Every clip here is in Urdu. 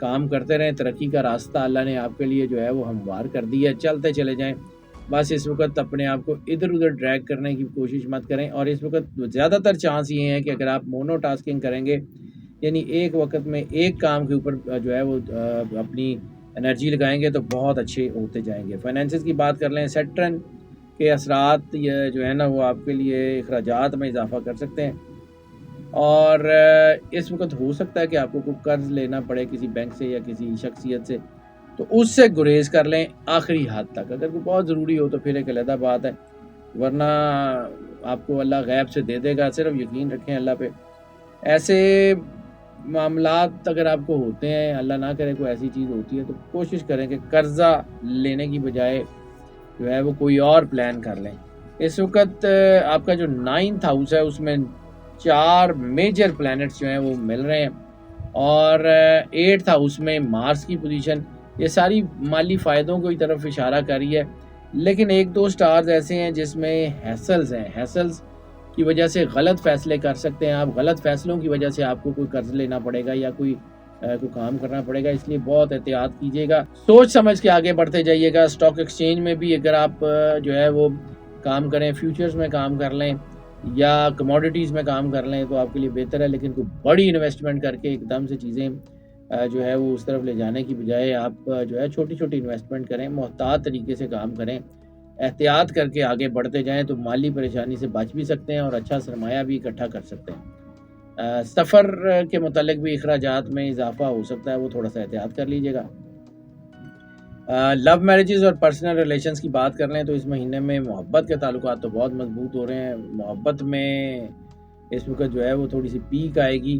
کام کرتے رہیں، ترقی کا راستہ اللہ نے آپ کے لیے جو ہے وہ ہموار کر دیا ہے، چلتے چلے جائیں۔ بس اس وقت اپنے آپ کو ادھر ادھر ڈریگ کرنے کی کوشش مت کریں، اور اس وقت زیادہ تر چانس یہ ہے کہ اگر آپ مونو ٹاسکنگ کریں گے، یعنی ایک وقت میں ایک کام کے اوپر جو ہے وہ اپنی انرجی لگائیں گے تو بہت اچھے ہوتے جائیں گے۔ فائنینسز کی بات کر لیں، سیٹرن کے اثرات یہ جو ہے نا وہ آپ کے لیے اخراجات میں اضافہ کر سکتے ہیں، اور اس وقت ہو سکتا ہے کہ آپ کو کوئی قرض لینا پڑے کسی بینک سے یا کسی شخصیت سے، تو اس سے گریز کر لیں آخری حد تک۔ اگر کوئی بہت ضروری ہو تو پھر ایک علیحدہ بات ہے، ورنہ آپ کو اللہ غیب سے دے دے گا، صرف یقین رکھیں اللہ پہ۔ ایسے معاملات اگر آپ کو ہوتے ہیں، اللہ نہ کرے کوئی ایسی چیز ہوتی ہے، تو کوشش کریں کہ قرضہ لینے کی بجائے جو ہے وہ کوئی اور پلان کر لیں۔ اس وقت آپ کا جو 9th ہاؤس ہے اس میں 4 میجر پلانٹس جو ہیں وہ مل رہے ہیں، اور 8th ہاؤس میں مارس کی پوزیشن، یہ ساری مالی فائدوں کی طرف اشارہ کر رہی ہے، لیکن ایک دو سٹارز ایسے ہیں جس میں ہیسلز ہیں، ہیسلز کی وجہ سے غلط فیصلے کر سکتے ہیں آپ، غلط فیصلوں کی وجہ سے آپ کو کوئی قرض لینا پڑے گا یا کوئی کام کرنا پڑے گا، اس لیے بہت احتیاط کیجیے گا، سوچ سمجھ کے آگے بڑھتے جائیے گا۔ اسٹاک ایکسچینج میں بھی اگر آپ جو ہے وہ کام کریں، فیوچرز میں کام کر لیں یا کموڈیٹیز میں کام کر لیں تو آپ کے لیے بہتر ہے، لیکن کوئی بڑی انویسٹمنٹ کر کے ایک دم سے چیزیں جو ہے وہ اس طرف لے جانے کی بجائے آپ جو ہے چھوٹی چھوٹی انویسٹمنٹ کریں، محتاط طریقے سے کام کریں، احتیاط کر کے آگے بڑھتے جائیں تو مالی پریشانی سے بچ بھی سکتے ہیں اور اچھا سرمایہ بھی اکٹھا کر سکتے ہیں۔ سفر کے متعلق بھی اخراجات میں اضافہ ہو سکتا ہے، وہ تھوڑا سا احتیاط کر لیجیے گا۔ لو میرجز اور پرسنل ریلیشنز کی بات کر لیں تو اس مہینے میں محبت کے تعلقات تو بہت مضبوط ہو رہے ہیں، محبت میں اس وقت جو ہے وہ تھوڑی سی پیک آئے گی،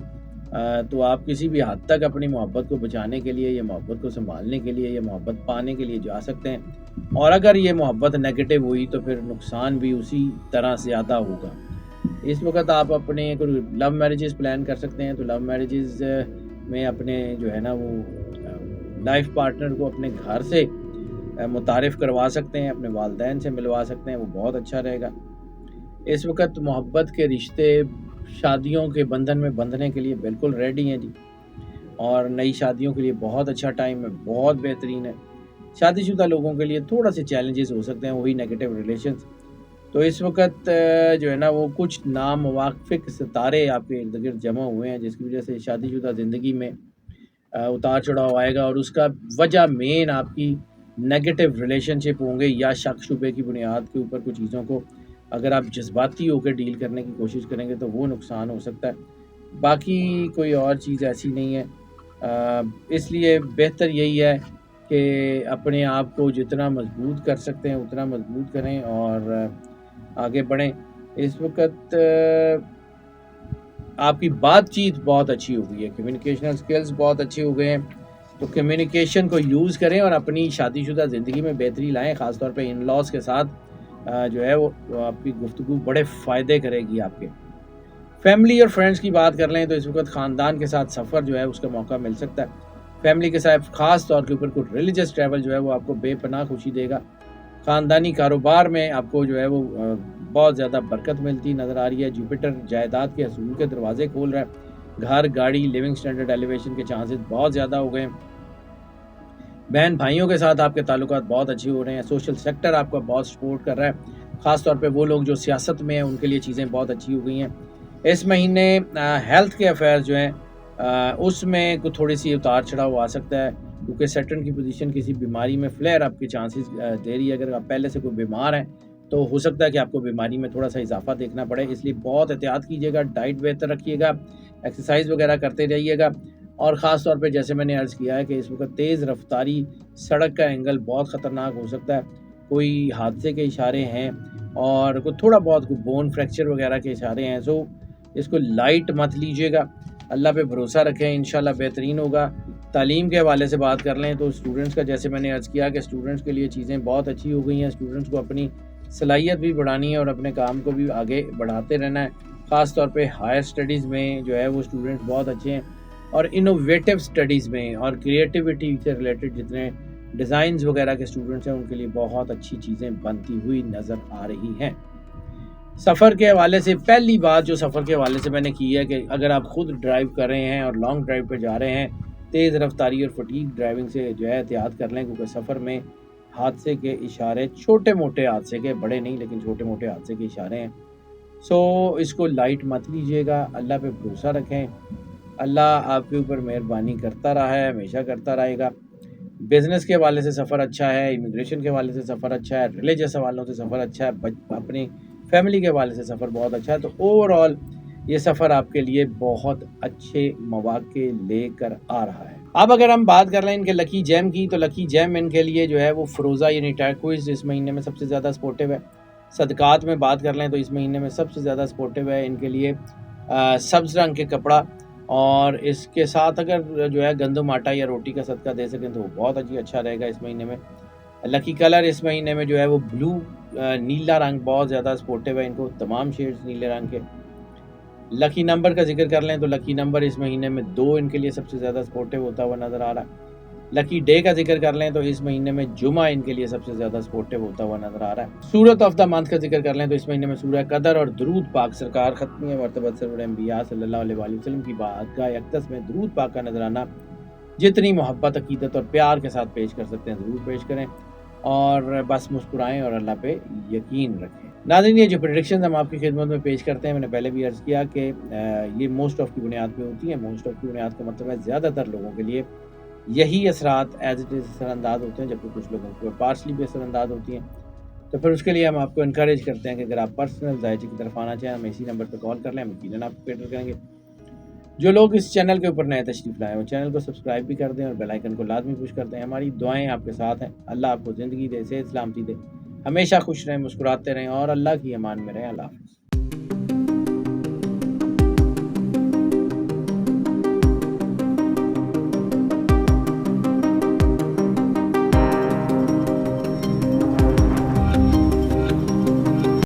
تو آپ کسی بھی حد تک اپنی محبت کو بچانے کے لیے یا محبت کو سنبھالنے کے لیے یا محبت پانے کے لیے جا سکتے ہیں، اور اگر یہ محبت نیگیٹو ہوئی تو پھر نقصان بھی اسی طرح زیادہ ہوگا۔ اس وقت آپ اپنے لو میرجز پلان کر سکتے ہیں، تو لو میرجز میں اپنے جو ہے نا وہ لائف پارٹنر کو اپنے گھر سے متعارف کروا سکتے ہیں، اپنے والدین سے ملوا سکتے ہیں، وہ بہت اچھا رہے گا۔ اس وقت محبت کے رشتے شادیوں کے بندھن میں بندھنے کے لیے بالکل ریڈی ہیں جی، اور نئی شادیوں کے لیے بہت اچھا ٹائم ہے، بہت بہترین ہے۔ شادی شدہ لوگوں کے لیے تھوڑا سے چیلنجز ہو سکتے ہیں، وہی نیگیٹو ریلیشنز، تو اس وقت جو ہے نا وہ کچھ ناموافق ستارے آپ کے ارد گرد جمع ہوئے ہیں، جس کی وجہ سے شادی شدہ زندگی میں اتار چڑھاؤ آئے گا، اور اس کا وجہ مین آپ کی نیگیٹو ریلیشن شپ ہوں گے یا شک شبے کی بنیاد کے اوپر کچھ چیزوں کو اگر آپ جذباتی ہو کے ڈیل کرنے کی کوشش کریں گے تو وہ نقصان ہو سکتا ہے، باقی کوئی اور چیز ایسی نہیں ہے۔ اس لیے بہتر یہی ہے کہ اپنے آپ کو جتنا مضبوط کر سکتے ہیں اتنا مضبوط کریں اور آگے بڑھیں۔ اس وقت آپ کی بات چیت بہت اچھی ہو گئی ہے، کمیونیکیشنل سکلز بہت اچھے ہو گئے ہیں، تو کمیونیکیشن کو یوز کریں اور اپنی شادی شدہ زندگی میں بہتری لائیں، خاص طور پہ ان لاز کے ساتھ جو ہے وہ آپ کی گفتگو بڑے فائدے کرے گی آپ کے۔ فیملی اور فرینڈس کی بات کر لیں تو اس وقت خاندان کے ساتھ سفر جو ہے اس کا موقع مل سکتا ہے، فیملی کے ساتھ خاص طور کے اوپر کوئی ریلیجس ٹریول جو ہے وہ آپ کو بے پناہ خوشی دے گا۔ خاندانی کاروبار میں آپ کو جو ہے وہ بہت زیادہ برکت ملتی نظر آ رہی ہے، جوپیٹر جائیداد کے حصول کے دروازے کھول رہا ہے، گھر گاڑی لیونگ سٹینڈرڈ ایلیویشن کے چانسز بہت زیادہ ہو گئے ہیں، بہن بھائیوں کے ساتھ آپ کے تعلقات بہت اچھے ہو رہے ہیں، سوشل سیکٹر آپ کا بہت سپورٹ کر رہا ہے، خاص طور پہ وہ لوگ جو سیاست میں ہیں ان کے لیے چیزیں بہت اچھی ہو گئی ہیں۔ اس مہینے ہیلتھ کے افیئرز جو ہیں اس میں کوئی تھوڑی سی اتار چڑھاؤ آ سکتا ہے، کیونکہ سیٹرن کی پوزیشن کسی بیماری میں فلیئر اپ کے چانسز دے رہی ہے، اگر آپ پہلے سے کوئی بیمار ہیں تو ہو سکتا ہے کہ آپ کو بیماری میں تھوڑا سا اضافہ دیکھنا پڑے، اس لیے بہت احتیاط کیجیے گا، ڈائٹ بہتر رکھیے گا، ایکسرسائز وغیرہ کرتے رہیے گا، اور خاص طور پہ جیسے میں نے عرض کیا ہے کہ اس وقت تیز رفتاری سڑک کا اینگل بہت خطرناک ہو سکتا ہے، کوئی حادثے کے اشارے ہیں اور کوئی تھوڑا بہت کوئی بون فریکچر وغیرہ کے اشارے ہیں، سو اس کو لائٹ مت لیجیے گا، اللہ پہ بھروسہ رکھیں، انشاءاللہ بہترین ہوگا۔ تعلیم کے حوالے سے بات کر لیں تو اسٹوڈنٹس کا جیسے میں نے عرض کیا کہ اسٹوڈنٹس کے لیے چیزیں بہت اچھی ہو گئی ہیں، اسٹوڈنٹس کو اپنی صلاحیت بھی بڑھانی ہے اور اپنے کام کو بھی آگے بڑھاتے رہنا ہے، خاص طور پہ ہائر سٹڈیز میں جو ہے وہ اسٹوڈنٹس بہت اچھے ہیں، اور انوویٹو سٹڈیز میں اور کریٹیوٹی سے ریلیٹڈ جتنے ڈیزائنز وغیرہ کے اسٹوڈنٹس ہیں ان کے لیے بہت اچھی چیزیں بنتی ہوئی نظر آ رہی ہیں۔ سفر کے حوالے سے پہلی بات جو سفر کے حوالے سے میں نے کی ہے کہ اگر آپ خود ڈرائیو کر رہے ہیں اور لانگ ڈرائیو پہ جا رہے ہیں تیز رفتاری اور فٹیگ ڈرائیونگ سے جو ہے احتیاط کر لیں، کیونکہ سفر میں حادثے کے اشارے، چھوٹے موٹے حادثے کے، بڑے نہیں لیکن چھوٹے موٹے حادثے کے اشارے ہیں۔ سو اس کو لائٹ مت لیجیے گا، اللہ پہ بھروسہ رکھیں، اللہ آپ کے اوپر مہربانی کرتا رہا ہے، ہمیشہ کرتا رہے گا۔ بزنس کے حوالے سے سفر اچھا ہے، امیگریشن کے حوالے سے سفر اچھا ہے، ریلیجس حوالوں سے سفر اچھا ہے، اپنی فیملی کے حوالے سے سفر بہت اچھا ہے۔ تو اوور آل یہ سفر آپ کے لیے بہت اچھے مواقع لے کر آ رہا ہے۔ اب اگر ہم بات کر لیں ان کے لکی جیم کی، تو لکی جیم ان کے لیے جو ہے وہ فروزہ یعنی ٹرکوئز اس مہینے میں سب سے زیادہ سپورٹیو ہے۔ صدقات میں بات کر لیں تو اس مہینے میں سب سے زیادہ سپورٹیو ہے ان کے لیے سبز رنگ کے کپڑا، اور اس کے ساتھ اگر جو ہے گندم آٹا یا روٹی کا صدقہ دے سکیں تو وہ بہت اچھا رہے گا اس مہینے میں۔ لکی کلر اس مہینے میں جو ہے وہ بلو، نیلا رنگ بہت زیادہ سپورٹیو ہے ان کو، تمام شیڈز نیلے رنگ کے۔ لکی نمبر کا ذکر کر لیں تو لکی نمبر اس مہینے میں 2 ان کے لیے سب سے زیادہ سپورٹیو ہوتا ہوا نظر آ رہا ہے۔ لکی ڈے کا ذکر کر لیں تو اس مہینے میں جمعہ ان کے لیے سب سے زیادہ سپورٹیو ہوتا ہوا نظر آ رہا ہے۔ سورت آف دا منتھ کا ذکر کر لیں تو اس مہینے میں سورہ قدر اور درود پاک سرکار ختمی مرتبہ سرور انبیاء صلی اللہ علیہ وآلہ وسلم کی بارگاہ اقدس میں درود پاک کا نذرانہ جتنی محبت، عقیدت اور پیار کے ساتھ پیش کر سکتے ہیں ضرور پیش کریں، اور بس مسکرائیں اور اللہ پہ یقین رکھیں۔ ناظرین، یہ جو پریڈکشنز ہم آپ کی خدمت میں پیش کرتے ہیں، میں نے پہلے بھی عرض کیا کہ یہ موسٹ آف کی بنیاد پہ ہوتی ہیں۔ موسٹ آف کی بنیاد کا مطلب ہے زیادہ تر لوگوں کے لیے یہی اثرات ایز اٹ از اثر انداز ہوتے ہیں، جبکہ کچھ لوگوں کو پارشلی بھی اثر انداز ہوتی ہیں۔ تو پھر اس کے لیے ہم آپ کو انکریج کرتے ہیں کہ اگر آپ پرسنل ذائچے کی طرف آنا چاہیں، ہمیں اسی نمبر پہ کال کر لیں، ہم یقیناً آپ کو کیٹر کریں گے۔ جو لوگ اس چینل کے اوپر نئے تشریف لائے وہ چینل کو سبسکرائب بھی کر دیں اور بیل آئیکن کو لازمی پوش کر دیں۔ ہماری دعائیں آپ کے ساتھ ہیں، اللہ آپ کو زندگی دے، صحت سلامتی دے، ہمیشہ خوش رہیں، مسکراتے رہیں اور اللہ کی امان میں رہیں۔ اللہ حافظ۔